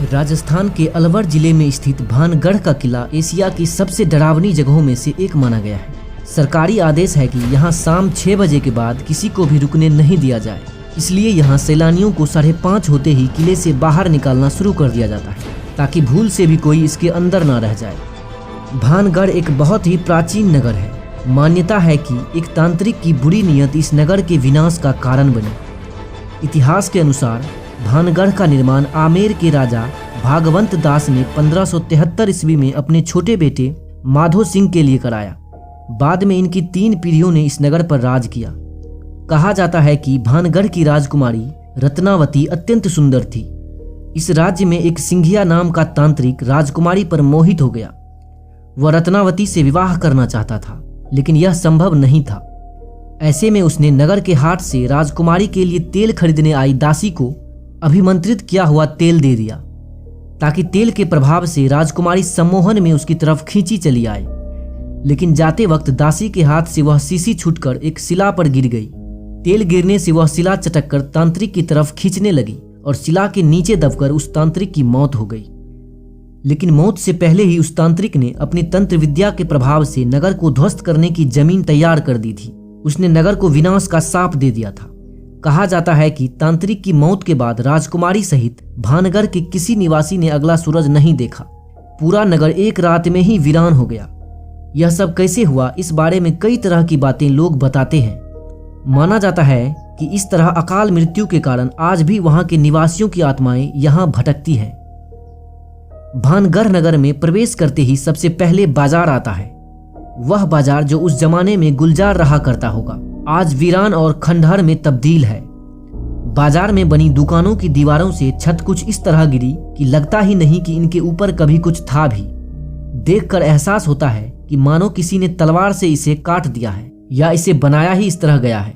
राजस्थान के अलवर जिले में स्थित भानगढ़ का किला एशिया की सबसे डरावनी जगहों में से एक माना गया है। सरकारी आदेश है कि यहाँ शाम 6 बजे के बाद किसी को भी रुकने नहीं दिया जाए, इसलिए यहाँ सैलानियों को 5:30 होते ही किले से बाहर निकालना शुरू कर दिया जाता है ताकि भूल से भी कोई इसके अंदर ना रह जाए। भानगढ़ एक बहुत ही प्राचीन नगर है। मान्यता है कि एक तांत्रिक की बुरी नीयत इस नगर के विनाश का कारण बनी। इतिहास के अनुसार भानगढ़ का निर्माण आमेर के राजा भागवंत दास ने 1573 ईस्वी में अपने छोटे बेटे माधो सिंह के लिए कराया। बाद में इनकी 3 पीढ़ियों ने इस नगर पर राज किया। कहा जाता है कि भानगढ़ की राजकुमारी रत्नावती अत्यंत सुंदर थी। इस राज्य में एक सिंघिया नाम का तांत्रिक राजकुमारी पर मोहित हो गया। वह रत्नावती से विवाह करना चाहता था, लेकिन यह संभव नहीं था। ऐसे में उसने नगर के हाट से राजकुमारी के लिए तेल खरीदने आई दासी को अभिमंत्रित किया हुआ तेल दे दिया, ताकि तेल के प्रभाव से राजकुमारी सम्मोहन में उसकी तरफ खींची चली आए। लेकिन जाते वक्त दासी के हाथ से वह शीशी छूटकर एक शिला पर गिर गई। तेल गिरने से वह शिला चटककर तांत्रिक की तरफ खींचने लगी और शिला के नीचे दबकर उस तांत्रिक की मौत हो गई। लेकिन मौत से पहले ही उस तांत्रिक ने अपनी तंत्र विद्या के प्रभाव से नगर को ध्वस्त करने की जमीन तैयार कर दी थी। उसने नगर को विनाश का शाप दे दिया था। कहा जाता है कि तांत्रिक की मौत के बाद राजकुमारी सहित भानगढ़ के किसी निवासी ने अगला सूरज नहीं देखा। पूरा नगर एक रात में ही वीरान हो गया। यह सब कैसे हुआ, इस बारे में कई तरह की बातें लोग बताते हैं। माना जाता है कि इस तरह अकाल मृत्यु के कारण आज भी वहां के निवासियों की आत्माएं यहां भटकती हैं। भानगढ़ नगर में प्रवेश करते ही सबसे पहले बाजार आता है। वह बाजार जो उस जमाने में गुलजार रहा करता होगा, आज वीरान और खंडहर में तब्दील है। बाजार में बनी दुकानों की दीवारों से छत कुछ इस तरह गिरी कि लगता ही नहीं कि इनके ऊपर कभी कुछ था भी। देखकर एहसास होता है कि मानो किसी ने तलवार से इसे काट दिया है या इसे बनाया ही इस तरह गया है।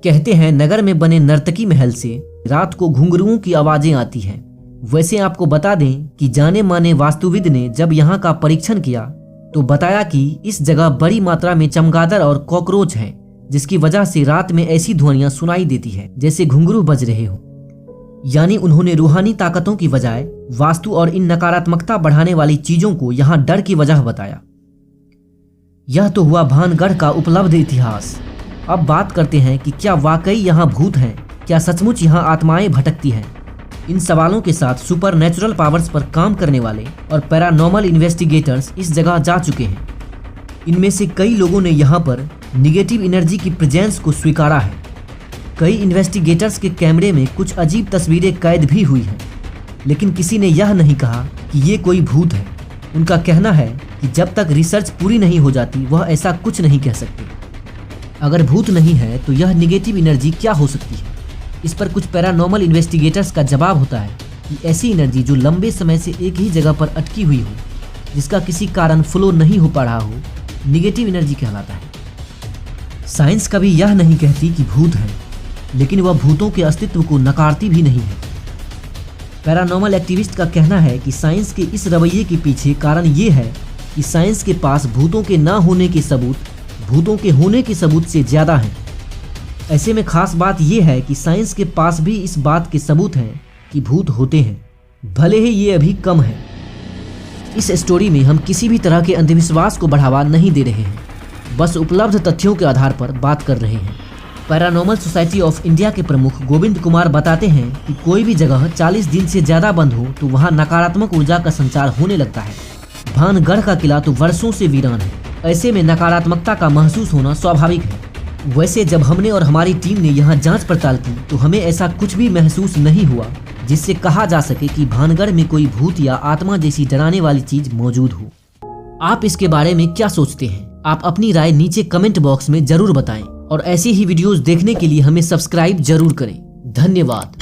कहते हैं नगर में बने नर्तकी महल से रात को घुंघरुओं की आवाजें आती हैं। वैसे आपको बता दें कि जाने माने वास्तुविद ने जब यहाँ का परीक्षण किया तो बताया कि इस जगह बड़ी मात्रा में चमगादड़ और कॉकरोच हैं, जिसकी वजह से रात में ऐसी ध्वनियां सुनाई देती है जैसे घुंघरू बज रहे हो। यानी उन्होंने रूहानी ताकतों की बजाय वास्तु और इन नकारात्मकता बढ़ाने वाली चीजों को यहाँ डर की वजह बताया। यह तो हुआ भानगढ़ का उपलब्ध इतिहास। अब बात करते हैं कि क्या वाकई यहाँ भूत हैं, क्या सचमुच यहाँ आत्माएं भटकती हैं। इन सवालों के साथ सुपर नेचुरल पावर्स पर काम करने वाले और पैरानॉर्मल इन्वेस्टिगेटर्स इस जगह जा चुके हैं। इनमें से कई लोगों ने यहाँ पर निगेटिव एनर्जी की प्रेजेंस को स्वीकारा है। कई इन्वेस्टिगेटर्स के कैमरे में कुछ अजीब तस्वीरें कैद भी हुई हैं, लेकिन किसी ने यह नहीं कहा कि ये कोई भूत है। उनका कहना है कि जब तक रिसर्च पूरी नहीं हो जाती वह ऐसा कुछ नहीं कह सकते। अगर भूत नहीं है तो यह निगेटिव एनर्जी क्या हो सकती है। इस पर कुछ पैरानॉर्मल इन्वेस्टिगेटर्स का जवाब होता है कि ऐसी एनर्जी जो लंबे समय से एक ही जगह पर अटकी हुई हो, जिसका किसी कारण फ्लो नहीं हो पा रहा हो, निगेटिव एनर्जी कहलाता है। साइंस कभी यह नहीं कहती कि भूत है, लेकिन वह भूतों के अस्तित्व को नकारती भी नहीं है। पैरानॉर्मल एक्टिविस्ट का कहना है कि साइंस के इस रवैये के पीछे कारण ये है कि साइंस के पास भूतों के ना होने के सबूत भूतों के होने के सबूत से ज़्यादा हैं। ऐसे में खास बात यह है कि साइंस के पास भी इस बात के सबूत हैं कि भूत होते हैं, भले ही ये अभी कम है। इस स्टोरी में हम किसी भी तरह के अंधविश्वास को बढ़ावा नहीं दे रहे हैं, बस उपलब्ध तथ्यों के आधार पर बात कर रहे हैं। पैरानॉर्मल सोसाइटी ऑफ इंडिया के प्रमुख गोविंद कुमार बताते हैं कि कोई भी जगह 40 दिन से ज़्यादा बंद हो तो वहाँ नकारात्मक ऊर्जा का संचार होने लगता है। भानगढ़ का किला तो वर्षों से वीरान है, ऐसे में नकारात्मकता का महसूस होना स्वाभाविक है। वैसे जब हमने और हमारी टीम ने यहाँ जांच पड़ताल की तो हमें ऐसा कुछ भी महसूस नहीं हुआ जिससे कहा जा सके कि भानगढ़ में कोई भूत या आत्मा जैसी डराने वाली चीज मौजूद हो। आप इसके बारे में क्या सोचते हैं? आप अपनी राय नीचे कमेंट बॉक्स में जरूर बताएं और ऐसे ही वीडियोस देखने के लिए हमें सब्सक्राइब जरूर करें। धन्यवाद।